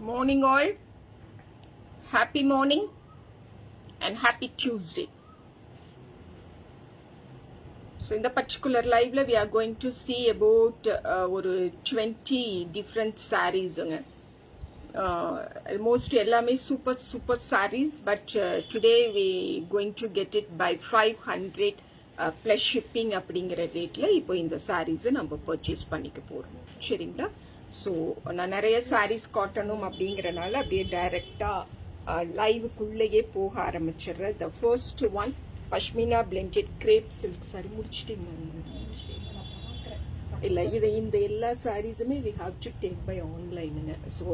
Morning all, happy morning and happy Tuesday. So in the particular live we are going to see about 20 different sarees. Almost ellame super sarees, but today we going to get it by 500 plus shipping அப்படிங்கிற ரேட்ல இப்போ இந்த sarees நம்ம purchase பண்ணிக்க போறோம். சரிங்களா? So நான் நிறைய சாரீஸ் காட்டணும் அப்படிங்கிறனால அப்படியே டைரெக்டாக லைவுக்குள்ளேயே போக ஆரம்பிச்சிடுறேன். The first one pashmina blended crepe silk sari. முடிச்சிட்டிங்க? இல்லை, இந்த எல்லா சாரீஸுமே we have to take by ஆன்லைனுங்க. ஸோ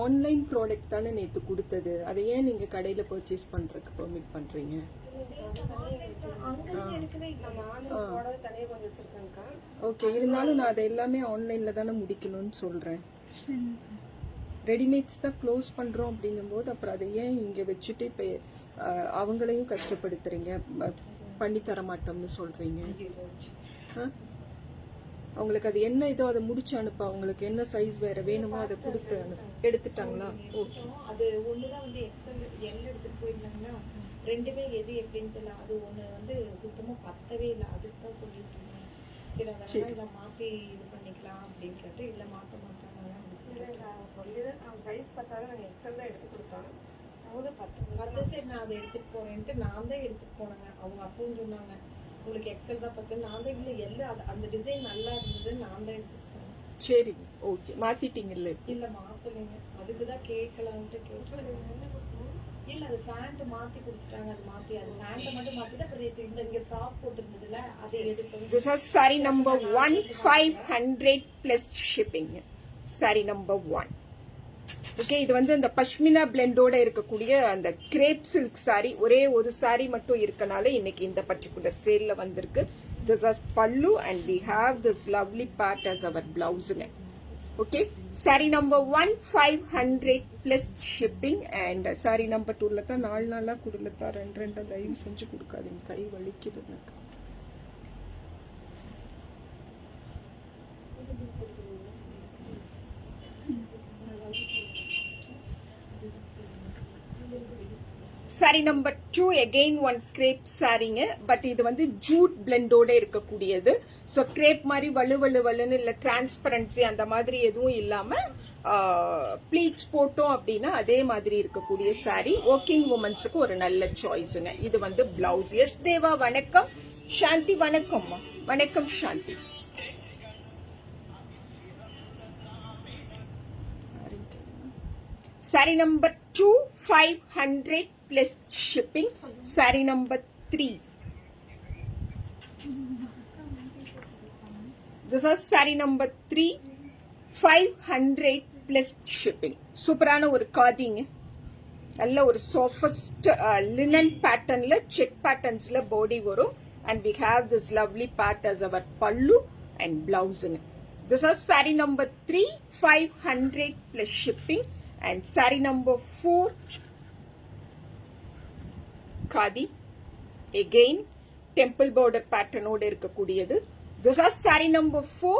ஆன்லைன் ப்ராடக்ட் தானே நேற்று கொடுத்தது, அதை ஏன் நீங்கள் கடையில் பர்ச்சேஸ் பண்ணுறதுக்கு பெர்மிட் பண்ணுறீங்க? ஓகே, இருந்தாலும் நான் அதை எல்லாமே ஆன்லைன்ல தானே முடிக்கணும்னு சொல்றேன். ரெடிமேட்ஸ் தான் க்ளோஸ் பண்றோம் அப்படிங்கும்போது அப்புறம் அதை ஏன் இங்க வச்சுட்டு இப்போ அவங்களையும் கஷ்டப்படுத்துறீங்க, பண்ணி தர மாட்டோம்னு சொல்றீங்க. அவங்களுக்கு அது என்ன இதோ அதை முடிச்சு அனுப்ப, அவங்களுக்கு என்ன சைஸ் வேற வேணுமோ அதை கொடுத்து எடுத்துட்டாங்களா? ஓகே, அது ஒண்ணுதான் வந்து எக்ஸல் எல் எடுத்துட்டு போயிருந்தாங்கன்னா ரெண்டுமே எது எப்படின்னு தெரியல. அது ஒண்ணு வந்து சுத்தமா பத்தவே இல்லை, அதுக்கு தான் சொல்லிட்டு இருந்தேன். சரி, அதனால இதை மாத்தி இது பண்ணிக்கலாம் அப்படின்னு கேட்டு இல்லை மாற்ற மாட்டாங்க சொல்லிதான். நான் சைஸ் பத்தாதான் நாங்கள் எக்ஸல் தான் எடுத்து கொடுத்தோம். அவங்க பத்து சரி நான் அதை எடுத்துட்டு போறேன்ட்டு நான் தான் எடுத்துட்டு போனேங்க. அவங்க அப்பவும் சொன்னாங்க உங்களுக்கு எக்ஸல் தான் பத்து. நான் தான் இல்லை எல்லா அந்த டிசைன் நல்லா இருந்தது, நான் தான் எடுத்துட்டு போனேன். சரி, ஓகே. மாத்திட்டீங்கல்ல? இல்லை மாத்தலைங்க, அதுக்குதான் கேட்கலான்ட்டு கேட்டு. இல்ல அது பேண்ட் மாத்தி கொடுத்துட்டாங்க. அது மாத்தி அது பேண்ட் மட்டும் மாத்திட்டு அப்புறம் இந்த இங்க ஃப்ராக் போட்டுருந்ததுல அதை எடுத்து. This is saree number 1, 500 plus shipping. saree number 1. Okay, இது வந்து இந்த பஷ்மினா பிளெண்டோட இருக்கக்கூடிய அந்த கிரேப் சில்க் சாரி. ஒரே ஒரு சாரி மட்டும் இருக்கனால இன்னைக்கு இந்த பர்டிகுலர் சேல்ல வந்திருக்கு. This is pallu and we have this lovely part as our blouse. Okay, saree number 1, 500 plus shipping. And saree number 2 Latha நாலா குடுலதா ரெண்டு தயவு செஞ்சு கொடுக்காதீங்க, கை வலிக்குது எனக்கு. saree number 2 again one crepe சாரிங்க. பட் இது வந்து ஜூட் பிளெண்டோட இருக்கக்கூடியது. ஸோ கிரேப் மாதிரி வலுன்னு இல்லை, டிரான்ஸ்பரன்சி அந்த மாதிரி எதுவும் இல்லாம ப்ளீட்ஸ் போட்டோம் அப்படின்னா அதே மாதிரி இருக்கக்கூடிய சாரி. ஒர்க்கிங் உமன்ஸுக்கு ஒரு நல்ல சாய்ஸுங்க. இது வந்து பிளவுஸ். எஸ் தேவா வணக்கம். சாந்தி வணக்கம்மா. வணக்கம் சாந்தி. saree number 2, 500 plus shipping. saree number 3. This is saree number 3, 500 plus shipping. சூப்பரான ஒரு காதிங்க. நல்ல ஒரு சாஃப்ட் லினன் பேட்டர்ன்ல செக் பேட்டர்ன்ஸ்ல பாடி வரும். and we have this lovely part as our pallu and blouse. This is saree number 3, 500 plus shipping. and saree number 4, khadi, again temple border pattern oda irukக்கூடியது. This is saree number 4,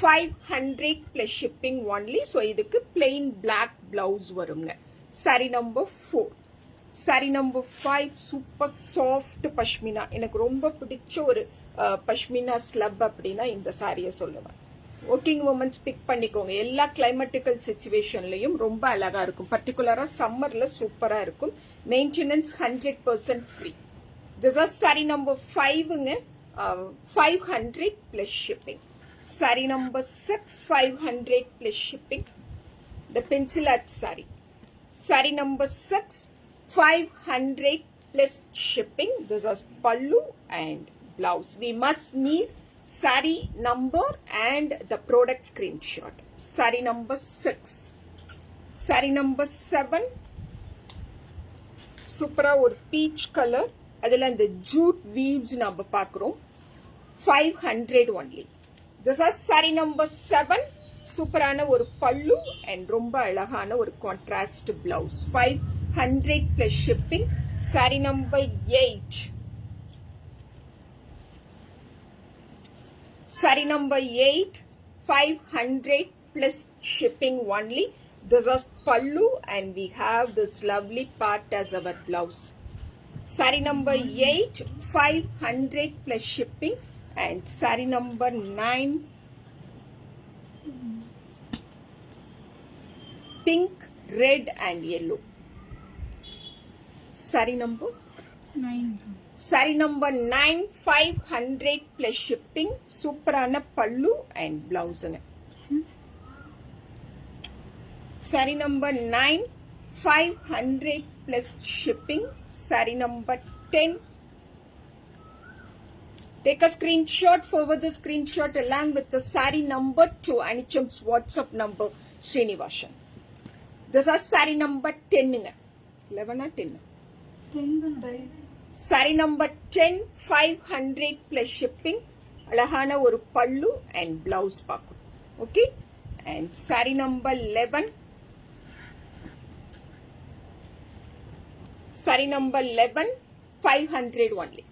500 plus shipping only. so idukku plain black blouse varunga. saree number 4. saree number 5 super soft pashmina. எனக்கு ரொம்ப பிடிச்ச ஒரு pashmina slub அப்படின்னா இந்த சாரியை சொல்லுவேன். Working women's big பண்ணிக்கோங்க. எல்லா கிளைமேட்டிக்கல் சிச்சுவேஷன்லையும் ரொம்ப அழகா இருக்கும். பர்டிகுலரா சம்மர்ல சூப்பரா இருக்கும். Maintenance 100% free. This is saree number 5ங்க. 500 plus shipping. saree number 6, 500 plus shipping. the pencil art saree. saree number 6, 500 plus shipping. This is pallu and blouse. We must need saree number and the product screenshot. saree number 6. saree number 7, சூப்பரா ஒரு peach colour. அதுல அந்த Jude weaves நம்ம பார்க்கிறோம். 500 only. This is saree number 7. சூப்பரான ஒரு பல்லு and ரொம்ப அழகான ஒரு contrast blouse. 500 plus shipping. saree number 8. saree number 8, 500 plus shipping only. This is pallu and we have this lovely part as our blouse. Saree number 8, 500 plus shipping, and saree number 9, pink, red and yellow. Saree number 9, 500 plus shipping, superana pallu and blouse. Saree number 9, 500 plus shipping, saree number 10. Take a screenshot, forward the screenshot along with the saree number to Anicham's WhatsApp number, Srinivasan. This is saree number 10. 11 or 10? Saree number 10, 500 plus shipping, alahana oru pallu and blouse paakku. Okay? And saree number 11. Saree number 11, 500 only.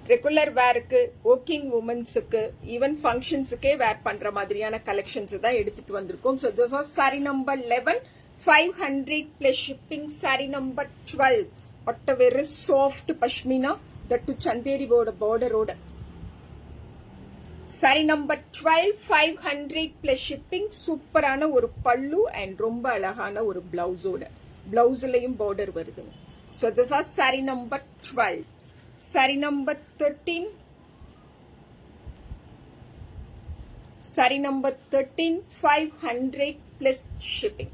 Regular வேருக்கு, working உமன்ஸுக்கு, even ஃபங்க்ஷன்ஸுக்கே வேர் பண்ற மாதிரியான collections தான் எடுத்துட்டு வந்திருக்கோம். So this was sorry number 11, 500 plus shipping. Sorry number 12, ஒட்ட very soft pashmina, தட்டு சந்தேரியோட பார்டரோட. Sorry number 12, 500 plus shipping, சூப்பரான ஒரு பல்லு அண்ட் ரொம்ப அழகான ஒரு பிளவுஸோட. பிளவுஸ்லயும் பார்டர் வருதுங்க. So this was sorry number 12. Saree number 13. Saree number 13, 500 plus shipping.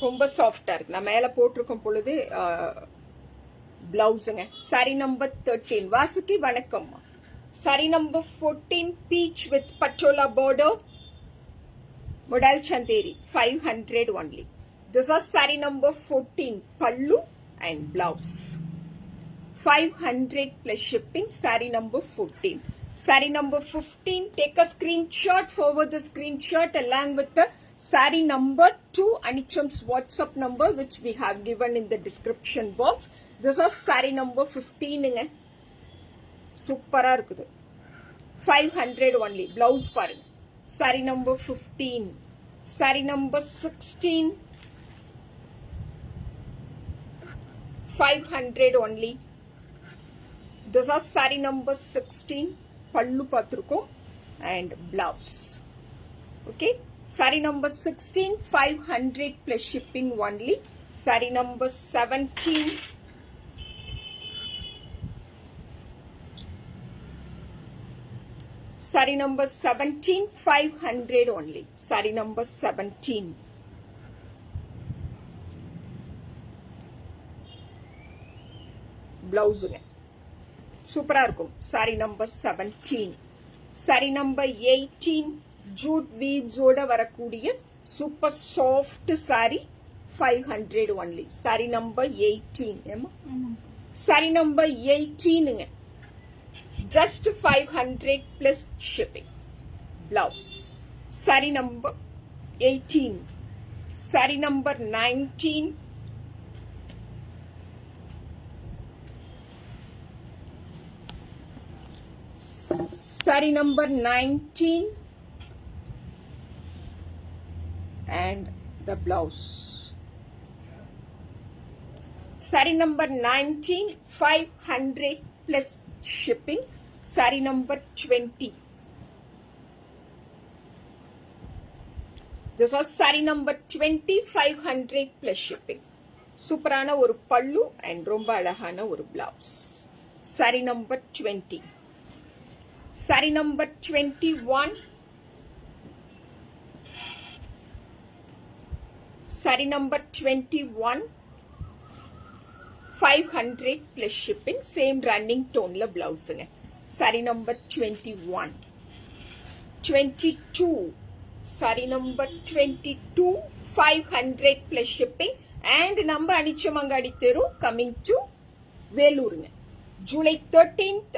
ரொம்ப சாஃப்டா இருக்கு. நான் மேல போட்டிருக்கும் பொழுது பிளவுஸுங்க. saree number 13. வாசுகி வணக்கம். saree number 14, peach with patola border, modal chanderi, 500 only. This is saree number 14, pallu and blouse. 500 plus shipping, saree number 14. Saree number 15, take a screenshot, forward the screenshot along with the saree number to Anicham's WhatsApp number which we have given in the description box. This is saree number 15. Super இருக்குது. 500 only. Blouse பாருங்க. Saree number 15. Saree number 16. 500 only. This is saree number 16. Pallu paathirukom and blouse. Okay. Saree number 16, 500 plus shipping only. Saree number 17. Saree number 17, 500 only. Saree number 17. பிளவுஸுங்க சூப்பரா இருக்கும். Sari number 17. Sari number 18, jute வீவ்ஸோட வரக்கூடிய super soft sari, 500 only. Sari number 18. ஏமா sari number 18ங்க, just 500 plus shipping. Blouse. Sari number 18. Sari number 19. Saree number 19 and the blouse. Saree number 19, 500 plus shipping. Saree number 20. This was saree number 20, 500 plus shipping. Superana oru pallu and romba alahana oru blouse. Saree number 20. Saree number 21. Saree number 21, 500 plus shipping. Same running tone la blouse. Saree number 21. 22. Saree number 22, 500 plus shipping. And number Anichamangadi Teru coming to Velur. July 13th.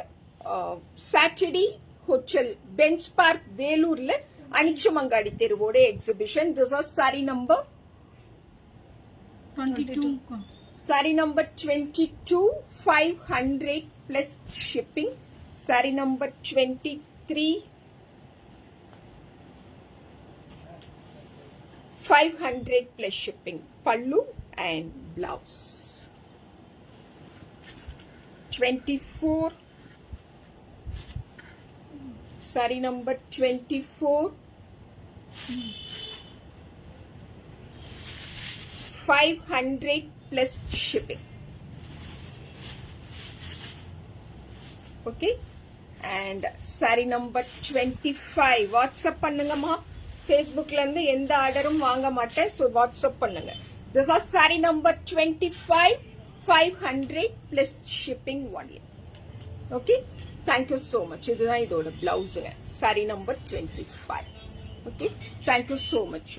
Saturday, Hotel Bench Park, Velurla, Anichamangadi Teruvode exhibition. This is saree number 22. Saree number 22, 500 plus shipping. saree number 23, 500 plus shipping, pallu and blouse. 24, saree number 24, 500 plus shipping. Okay, and saree number 25. WhatsApp பண்ணுங்கம்மா. Facebookல இருந்து எந்த ஆர்டரும் வாங்க மாட்டேன், so WhatsApp பண்ணுங்க. This is saree number 25, 500 plus shipping only. Okay, thank you so much. இதுதான் இதோட பிளவுஸுங்க, saree number 25. Okay, thank you so much.